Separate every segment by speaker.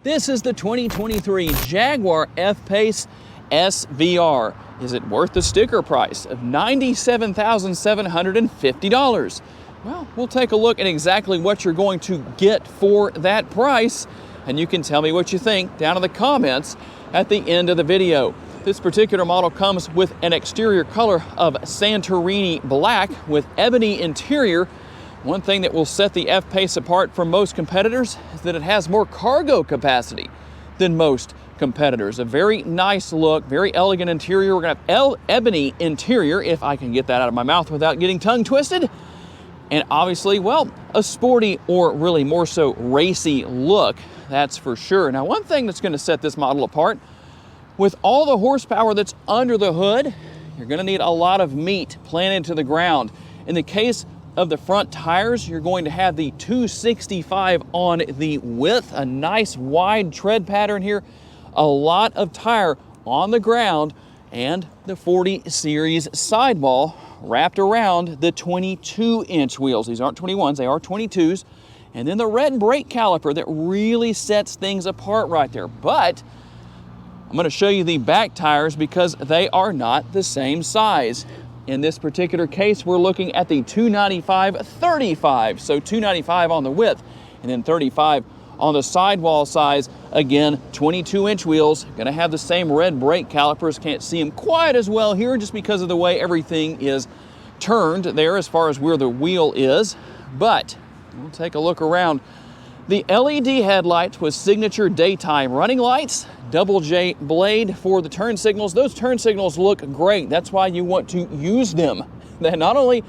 Speaker 1: This is the 2023 Jaguar F-Pace SVR. Is it worth the sticker price of $97,750? Well, we'll take a look at exactly what you're going to get for that price, and you can tell me what you think down in the comments at the end of the video. This particular model comes with an exterior color of Santorini black with ebony interior. One thing that will set the F-Pace apart from most competitors is that it has more cargo capacity than most competitors. A very nice look, very elegant interior. We're gonna have ebony interior, if I can get that out of my mouth without getting tongue twisted. And obviously, well, a sporty or really more so racy look, that's for sure. Now, one thing that's gonna set this model apart, with all the horsepower that's under the hood, you're gonna need a lot of meat planted to the ground. In the case of the front tires, you're going to have the 265 on the width, a nice wide tread pattern here, a lot of tire on the ground, and the 40 series sidewall wrapped around the 22-inch wheels. These aren't 21s, they are 22s. And then the red brake caliper that really sets things apart right there. But I'm gonna show you the back tires because they are not the same size. In this particular case, we're looking at the 295/35. So 295 on the width and then 35 on the sidewall size. Again, 22-inch wheels, gonna have the same red brake calipers. Can't see them quite as well here just because of the way everything is turned there as far as where the wheel is. But we'll take a look around. The LED headlights with signature daytime running lights, double J blade for the turn signals. Those turn signals look great. That's why you want to use them. That not only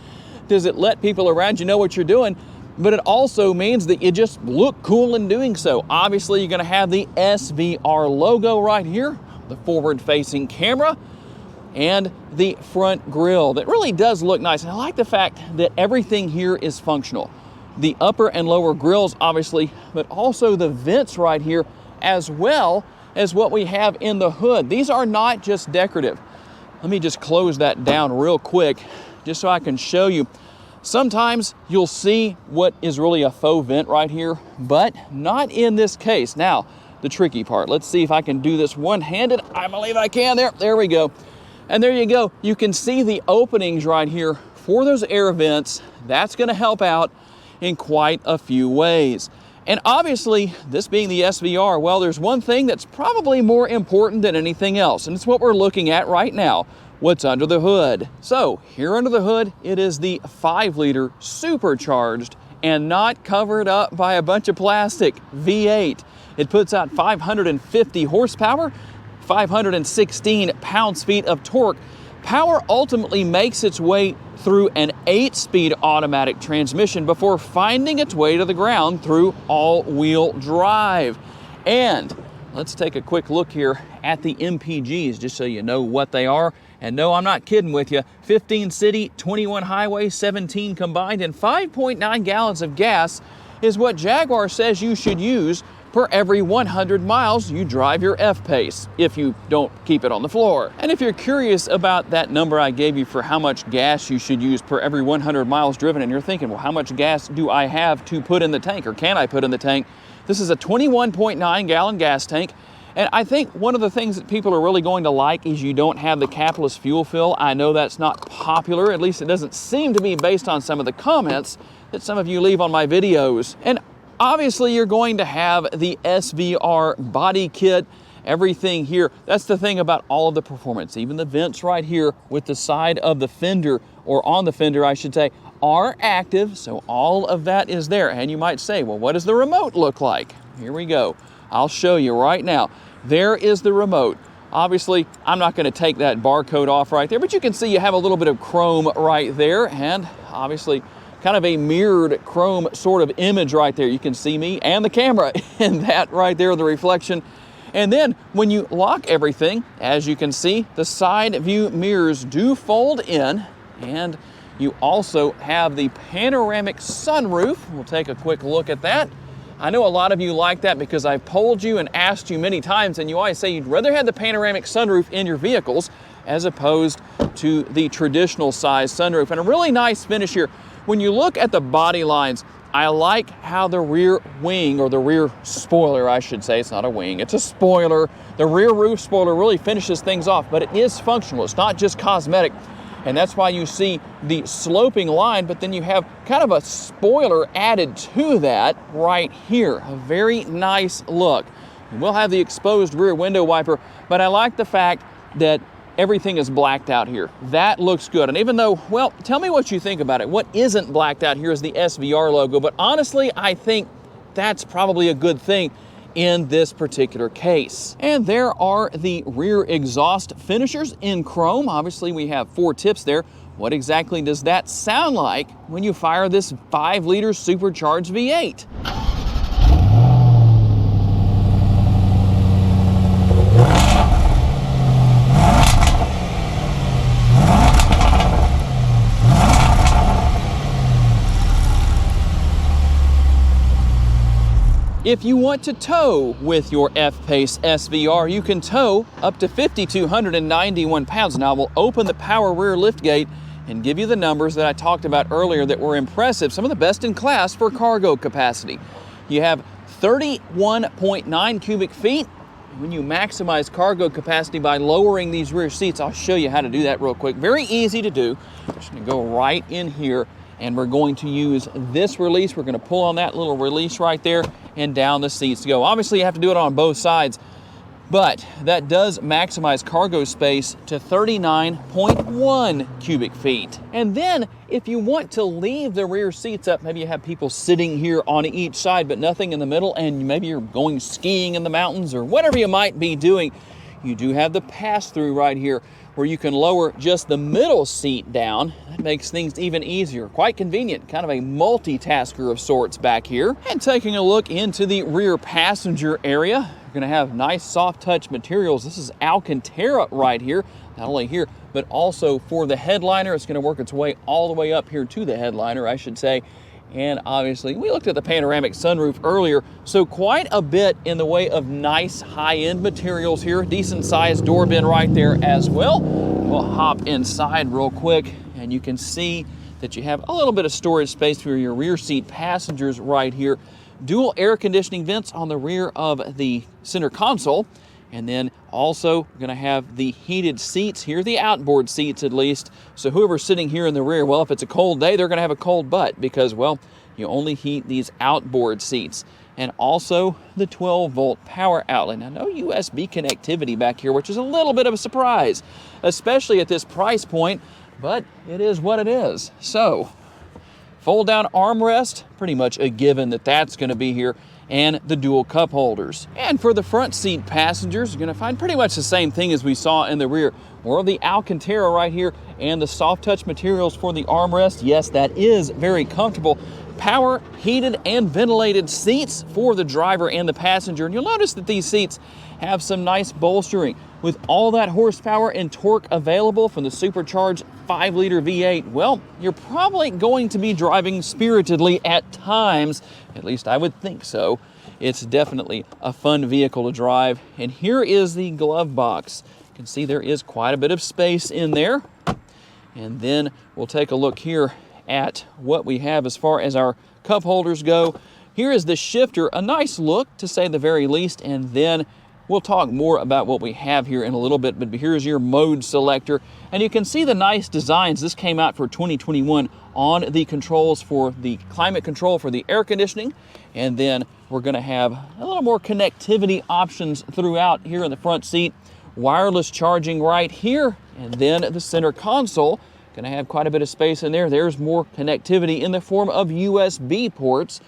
Speaker 1: does it let people around you know what you're doing, but it also means that you just look cool in doing so. Obviously, you're gonna have the SVR logo right here, the forward-facing camera, and the front grille. That really does look nice. And I like the fact that everything here is functional. The upper and lower grills, obviously, but also the vents right here, as well as what we have in the hood. These are not just decorative. Let me just close that down real quick, just so I can show you. Sometimes you'll see what is really a faux vent right here, but not in this case. Now, the tricky part. Let's see if I can do this one-handed. I believe I can. There we go. And there you go. You can see the openings right here for those air vents. That's gonna help out in quite a few ways. And obviously, this being the SVR, well, there's one thing that's probably more important than anything else, and it's what we're looking at right now, what's under the hood. So here under the hood, it is the 5-liter supercharged and not covered up by a bunch of plastic V8. It puts out 550 horsepower, 516 pounds-feet of torque. Power ultimately makes its way through an 8-speed automatic transmission before finding its way to the ground through all-wheel drive. And let's take a quick look here at the MPGs just so you know what they are. And no, I'm not kidding with you. 15 city, 21 highway, 17 combined, and 5.9 gallons of gas is what Jaguar says you should use per every 100 miles you drive your F-Pace, if you don't keep it on the floor. And if you're curious about that number I gave you for how much gas you should use per every 100 miles driven, and you're thinking, well, how much gas do I have to put in the tank, or can I put in the tank? This is a 21.9 gallon gas tank. And I think one of the things that people are really going to like is you don't have the capless fuel fill. I know that's not popular, at least it doesn't seem to be based on some of the comments that some of you leave on my videos. And obviously, you're going to have the SVR body kit, everything here. That's the thing about all of the performance. Even the vents right here with the side of the fender, or on the fender, I should say, are active. So all of that is there. And you might say, well, what does the remote look like? Here we go. I'll show you right now. There is the remote. Obviously, I'm not going to take that barcode off right there, but you can see you have a little bit of chrome right there, and obviously kind of a mirrored chrome sort of image right there. You can see me and the camera in that right there, the reflection. And then when you lock everything, as you can see, the side view mirrors do fold in, and you also have the panoramic sunroof. We'll take a quick look at that. I know a lot of you like that because I've polled you and asked you many times, and you always say you'd rather have the panoramic sunroof in your vehicles as opposed to the traditional size sunroof. And a really nice finish here. When you look at the body lines I like how the rear wing, or the rear spoiler, I should say, it's not a wing, it's a spoiler. The rear roof spoiler really finishes things off, but it is functional. It's not just cosmetic. And that's why you see the sloping line, but then you have kind of a spoiler added to that right here. A very nice look. We'll have the exposed rear window wiper, but I like the fact that everything is blacked out here. That looks good. And even though, well, tell me what you think about it. What isn't blacked out here is the SVR logo, but honestly, I think that's probably a good thing in this particular case. And there are the rear exhaust finishers in chrome. Obviously, we have 4 tips there. What exactly does that sound like when you fire this 5-liter supercharged V8? If you want to tow with your F-Pace SVR, you can tow up to 5,291 pounds. Now, we'll open the power rear liftgate and give you the numbers that I talked about earlier that were impressive, some of the best in class for cargo capacity. You have 31.9 cubic feet. When you maximize cargo capacity by lowering these rear seats, I'll show you how to do that real quick. Very easy to do. We're just gonna go right in here, and we're going to use this release. We're gonna pull on that little release right there, and down the seats go. Obviously, you have to do it on both sides, but that does maximize cargo space to 39.1 cubic feet. And then, if you want to leave the rear seats up, maybe you have people sitting here on each side, but nothing in the middle, and maybe you're going skiing in the mountains or whatever you might be doing, you do have the pass-through right here where you can lower just the middle seat down. That makes things even easier. Quite convenient, kind of a multitasker of sorts back here. And taking a look into the rear passenger area, you're gonna have nice soft touch materials. This is Alcantara right here, not only here, but also for the headliner. It's gonna work its way all the way up here to the headliner, I should say. And obviously, we looked at the panoramic sunroof earlier, so quite a bit in the way of nice high-end materials here. Decent sized door bin right there as well. We'll hop inside real quick, and you can see that you have a little bit of storage space for your rear seat passengers right here. Dual air conditioning vents on the rear of the center console. And then also we're going to have the heated seats here, the outboard seats at least. So whoever's sitting here in the rear, well, if it's a cold day, they're going to have a cold butt because, well, you only heat these outboard seats. And also the 12-volt power outlet. Now, no USB connectivity back here, which is a little bit of a surprise, especially at this price point, but it is what it is. So, fold-down armrest, pretty much a given that that's going to be here, and the dual cup holders. And for the front seat passengers, you're gonna find pretty much the same thing as we saw in the rear. More of the Alcantara right here and the soft touch materials for the armrest. Yes, that is very comfortable. Power heated and ventilated seats for the driver and the passenger. And you'll notice that these seats have some nice bolstering. With all that horsepower and torque available from the supercharged 5-liter V8, well, you're probably going to be driving spiritedly at times. At least I would think so. It's definitely a fun vehicle to drive. And here is the glove box. You can see there is quite a bit of space in there. And then we'll take a look here at what we have as far as our cup holders go. Here is the shifter, a nice look to say the very least, and then we'll talk more about what we have here in a little bit, but here's your mode selector. And you can see the nice designs. This came out for 2021 on the controls for the climate control for the air conditioning. And then we're gonna have a little more connectivity options throughout here in the front seat. Wireless charging right here. And then the center console, gonna have quite a bit of space in there. There's more connectivity in the form of USB ports.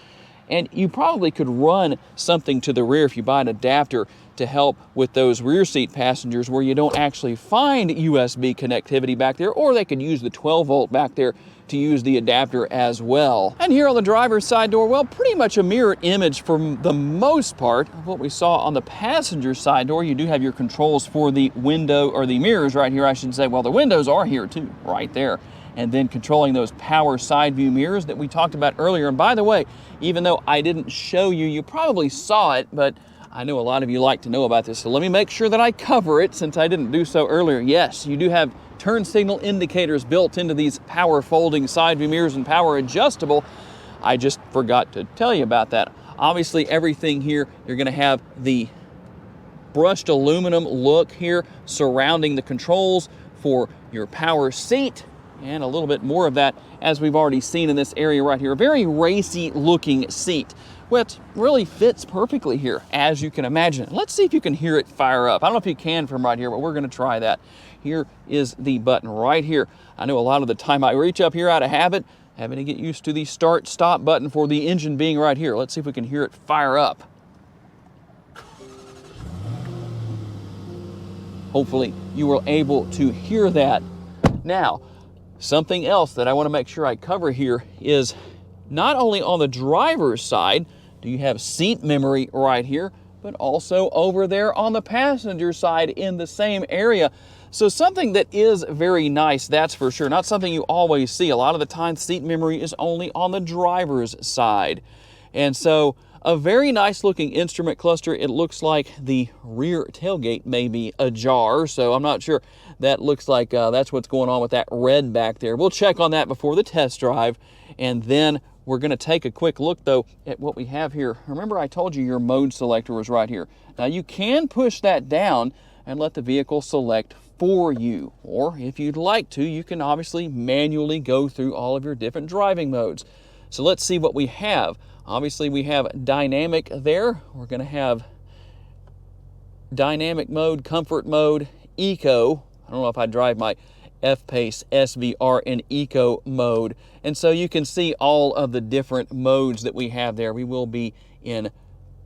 Speaker 1: And you probably could run something to the rear if you buy an adapter to help with those rear seat passengers where you don't actually find USB connectivity back there, or they could use the 12-volt back there to use the adapter as well. And here on the driver's side door, well, pretty much a mirror image for the most part of what we saw on the passenger side door. You do have your controls for the window, or the mirrors right here, I should say. Well, the windows are here too, right there. And then controlling those power side view mirrors that we talked about earlier. And by the way, even though I didn't show you, you probably saw it, but I know a lot of you like to know about this, so let me make sure that I cover it since I didn't do so earlier. Yes, you do have turn signal indicators built into these power folding side view mirrors and power adjustable. I just forgot to tell you about that. Obviously, everything here, you're going to have the brushed aluminum look here surrounding the controls for your power seat, and a little bit more of that as we've already seen in this area right here. A very racy looking seat, which really fits perfectly here, as you can imagine. Let's see if you can hear it fire up. I don't know if you can from right here, but we're going to try that. Here is the button right here. I know a lot of the time I reach up here out of habit, having to get used to the start stop button for the engine being right here. Let's see if we can hear it fire up. Hopefully you were able to hear that. Now, something else that I want to make sure I cover here is not only on the driver's side do you have seat memory right here, but also over there on the passenger side in the same area. So something that is very nice, that's for sure. Not something you always see. A lot of the time, seat memory is only on the driver's side. And so a very nice looking instrument cluster. It looks like the rear tailgate may be ajar, so I'm not sure. That looks like that's what's going on with that red back there. We'll check on that before the test drive, and then we're going to take a quick look though at what we have here. Remember, I told you your mode selector was right here. Now you can push that down and let the vehicle select for you, or if you'd like to, you can obviously manually go through all of your different driving modes. So let's see what we have. Obviously, we have dynamic there. We're going to have dynamic mode, comfort mode, eco. I don't know if I drive my F-Pace SVR in eco mode. And so you can see all of the different modes that we have there. We will be in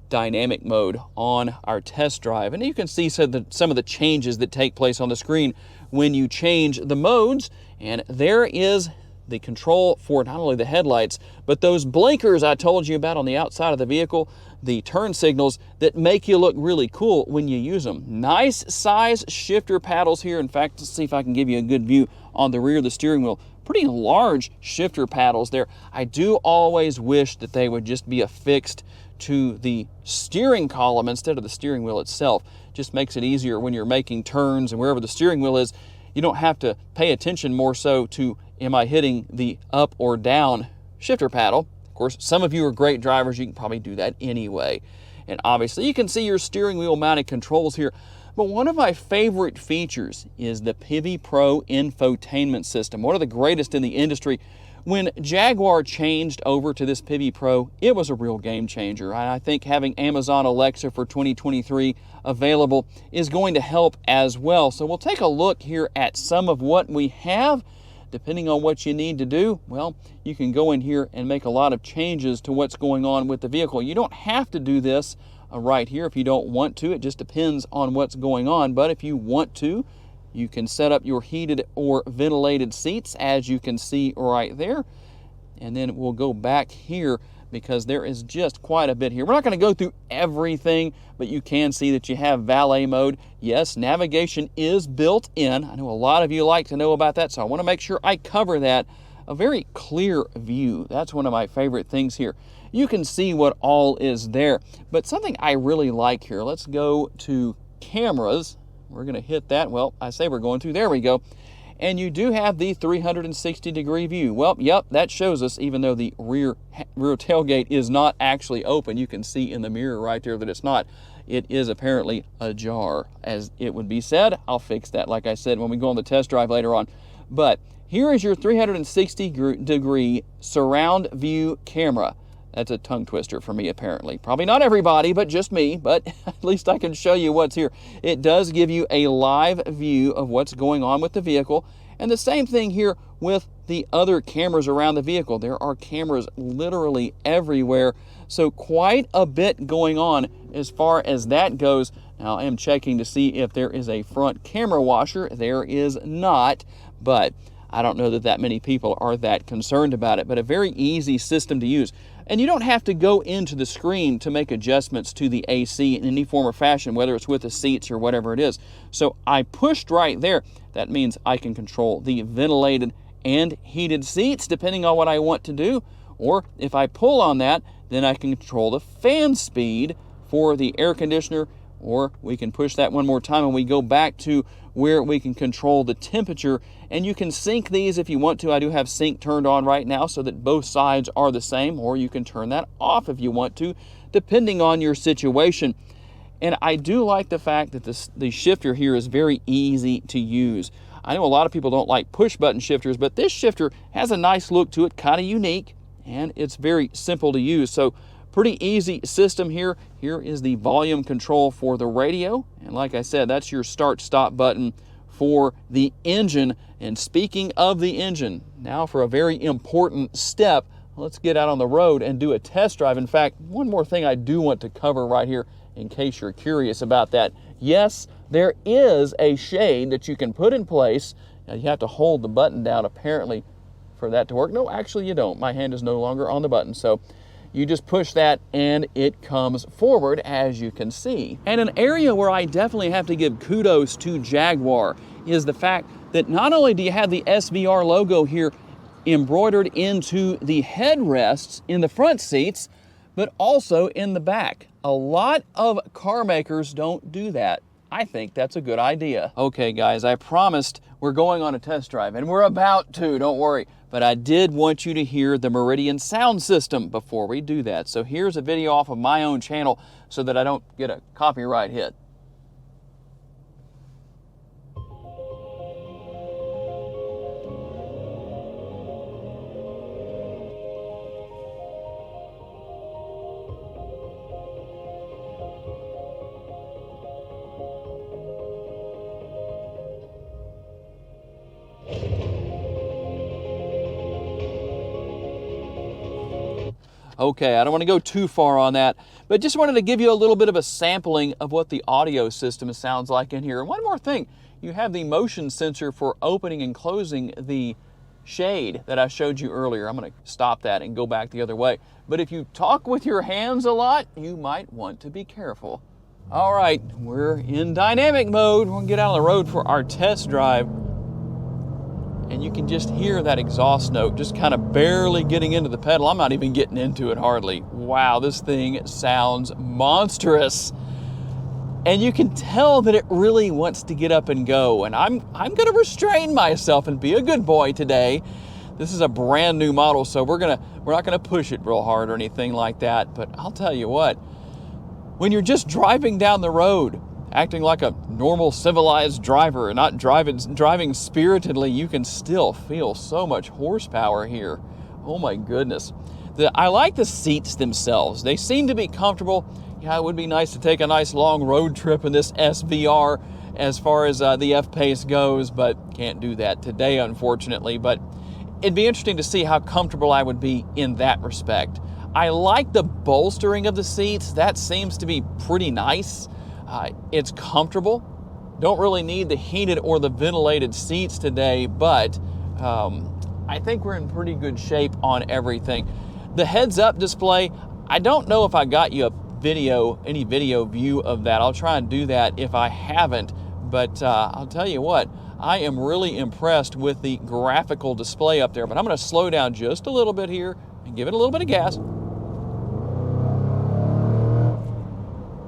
Speaker 1: dynamic mode on our test drive. And you can see some of the changes that take place on the screen when you change the modes. And there is the control for not only the headlights, but those blinkers I told you about on the outside of the vehicle, the turn signals that make you look really cool when you use them. Nice size shifter paddles here. In fact, let's see if I can give you a good view on the rear of the steering wheel. Pretty large shifter paddles there. I do always wish that they would just be affixed to the steering column instead of the steering wheel itself. Just makes it easier when you're making turns and wherever the steering wheel is, you don't have to pay attention more so to, am I hitting the up or down shifter paddle? Of course, some of you are great drivers. You can probably do that anyway. And obviously, you can see your steering wheel mounted controls here. But one of my favorite features is the Pivi Pro infotainment system, one of the greatest in the industry. When Jaguar changed over to this Pivi Pro, it was a real game changer. I think having Amazon Alexa for 2023 available is going to help as well. So we'll take a look here at some of what we have. Depending on what you need to do, well, you can go in here and make a lot of changes to what's going on with the vehicle. You don't have to do this right here if you don't want to. It just depends on what's going on. But if you want to, you can set up your heated or ventilated seats, as you can see right there. And then we'll go back here because there is just quite a bit here. We're not going to go through everything, but you can see that you have valet mode. Yes, navigation is built in. I know a lot of you like to know about that, so I want to make sure I cover that. A very clear view. That's one of my favorite things here. You can see what all is there. But something I really like here, let's go to cameras. We're going to hit that. Well, I say we're going to. There we go. And you do have the 360-degree view. Well, yep, that shows us, even though the rear tailgate is not actually open, you can see in the mirror right there that it's not. It is apparently ajar, as it would be said. I'll fix that, like I said, when we go on the test drive later on. But here is your 360-degree surround view camera. That's a tongue twister for me, apparently. Probably not everybody, but just me, but at least I can show you what's here. It does give you a live view of what's going on with the vehicle. And the same thing here with the other cameras around the vehicle. There are cameras literally everywhere. So quite a bit going on as far as that goes. Now, I am checking to see if there is a front camera washer. There is not, but I don't know that many people are that concerned about it, but a very easy system to use. And you don't have to go into the screen to make adjustments to the AC in any form or fashion, whether it's with the seats or whatever it is. So I pushed right there. That means I can control the ventilated and heated seats depending on what I want to do. Or if I pull on that, then I can control the fan speed for the air conditioner or we can push that one more time and we go back to where we can control the temperature. And you can sync these if you want to. I do have sync turned on right now so that both sides are the same, or you can turn that off if you want to, depending on your situation. And I do like the fact that the shifter here is very easy to use. I know a lot of people don't like push button shifters, but this shifter has a nice look to it, kind of unique, and it's very simple to use. So pretty easy system here. Here is the volume control for the radio. And like I said, that's your start-stop button for the engine. And speaking of the engine, now for a very important step, let's get out on the road and do a test drive. In fact, one more thing I do want to cover right here in case you're curious about that. Yes, there is a shade that you can put in place. Now you have to hold the button down apparently for that to work. No, actually you don't. My hand is no longer on the button. So you just push that and it comes forward, as you can see. And an area where I definitely have to give kudos to Jaguar is the fact that not only do you have the SVR logo here embroidered into the headrests in the front seats, but also in the back. A lot of car makers don't do that. I think that's a good idea. Okay guys, I promised we're going on a test drive, and we're about to, don't worry. But I did want you to hear the Meridian sound system before we do that. So here's a video off of my own channel so that I don't get a copyright hit. Okay, I don't want to go too far on that, but just wanted to give you a little bit of a sampling of what the audio system sounds like in here. And one more thing, you have the motion sensor for opening and closing the shade that I showed you earlier. I'm going to stop that and go back the other way. But if you talk with your hands a lot, you might want to be careful. All right, we're in dynamic mode. We'll get out on the road for our test drive. And you can just hear that exhaust note just kind of barely getting into the pedal. I'm not even getting into it hardly. Wow, this thing sounds monstrous. And you can tell that it really wants to get up and go. And I'm going to restrain myself and be a good boy today. This is a brand new model, so we're not going to push it real hard or anything like that. But I'll tell you what, when you're just driving down the road, acting like a normal civilized driver and not driving spiritedly, you can still feel so much horsepower here. Oh my goodness. I like the seats themselves. They seem to be comfortable. Yeah, it would be nice to take a nice long road trip in this SVR as far as the F-Pace goes, but can't do that today, unfortunately. But it'd be interesting to see how comfortable I would be in that respect. I like the bolstering of the seats. That seems to be pretty nice. It's comfortable. Don't really need the heated or the ventilated seats today, but I think we're in pretty good shape on everything. The heads-up display, I don't know if I got you any video view of that. I'll try and do that if I haven't, but I'll tell you what, I am really impressed with the graphical display up there, but I'm going to slow down just a little bit here and give it a little bit of gas.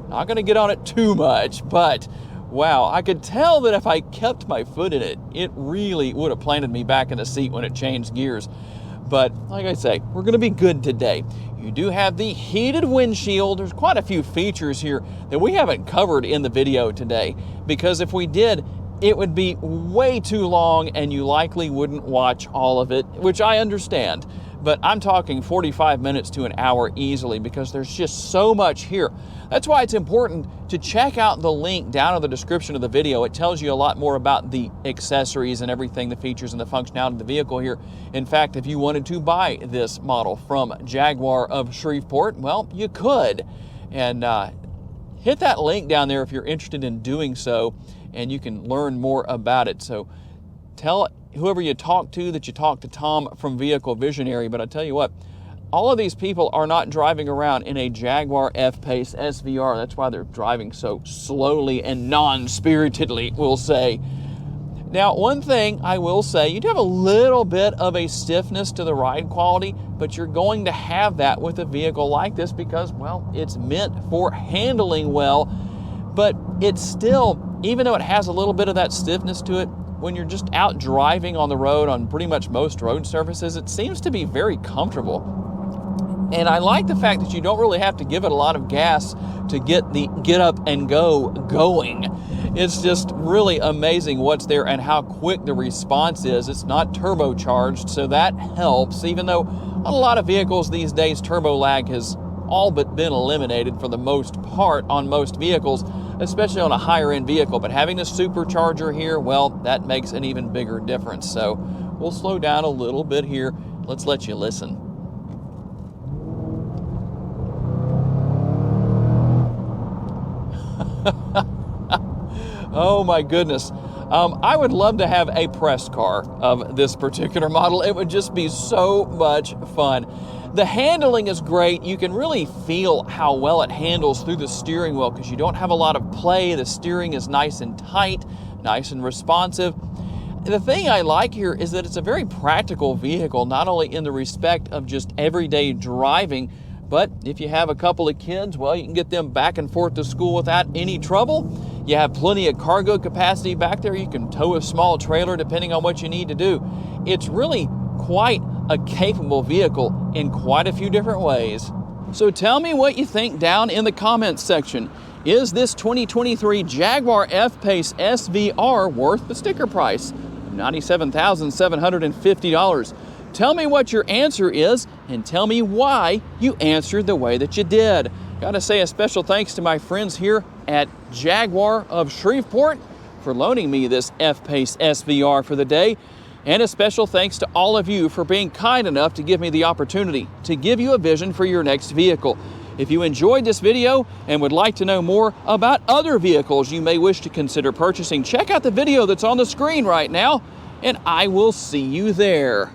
Speaker 1: Not going to get on it too much, but wow, I could tell that if I kept my foot in it, it really would have planted me back in the seat when it changed gears. But like I say, we're going to be good today. You do have the heated windshield. There's quite a few features here that we haven't covered in the video today, because if we did, it would be way too long and you likely wouldn't watch all of it, which I understand. But I'm talking 45 minutes to an hour easily because there's just so much here. That's why it's important to check out the link down in the description of the video. It tells you a lot more about the accessories and everything, the features and the functionality of the vehicle here. In fact, if you wanted to buy this model from Jaguar of Shreveport, well, you could. And hit that link down there if you're interested in doing so, and you can learn more about it. So tell whoever you talk to that you talked to Tom from Vehicle Visionary. But I tell you what, all of these people are not driving around in a Jaguar F-Pace SVR. That's why they're driving so slowly and non-spiritedly, we'll say. Now, one thing I will say, you do have a little bit of a stiffness to the ride quality, but you're going to have that with a vehicle like this because, well, it's meant for handling well. but it's still, even though it has a little bit of that stiffness to it, when you're just out driving on the road on pretty much most road surfaces, it seems to be very comfortable. And I like the fact that you don't really have to give it a lot of gas to get the get up and go going. It's just really amazing what's there and how quick the response is. It's not turbocharged, so that helps, even though on a lot of vehicles these days turbo lag has all but been eliminated for the most part on most vehicles, especially on a higher end vehicle. But having the supercharger here, well, that makes an even bigger difference. So we'll slow down a little bit here. Let's let you listen. Oh my goodness. I would love to have a press car of this particular model. It would just be so much fun. The handling is great. You can really feel how well it handles through the steering wheel because you don't have a lot of play. The steering is nice and tight, nice and responsive. The thing I like here is that it's a very practical vehicle, not only in the respect of just everyday driving, but if you have a couple of kids, well, you can get them back and forth to school without any trouble. You have plenty of cargo capacity back there. You can tow a small trailer depending on what you need to do. It's really quite a capable vehicle in quite a few different ways. So tell me what you think down in the comments section. Is this 2023 Jaguar F-Pace SVR worth the sticker price of $97,750? Tell me what your answer is and tell me why you answered the way that you did. Gotta say a special thanks to my friends here at Jaguar of Shreveport for loaning me this F-Pace SVR for the day. And a special thanks to all of you for being kind enough to give me the opportunity to give you a vision for your next vehicle. If you enjoyed this video and would like to know more about other vehicles you may wish to consider purchasing, check out the video that's on the screen right now, and I will see you there.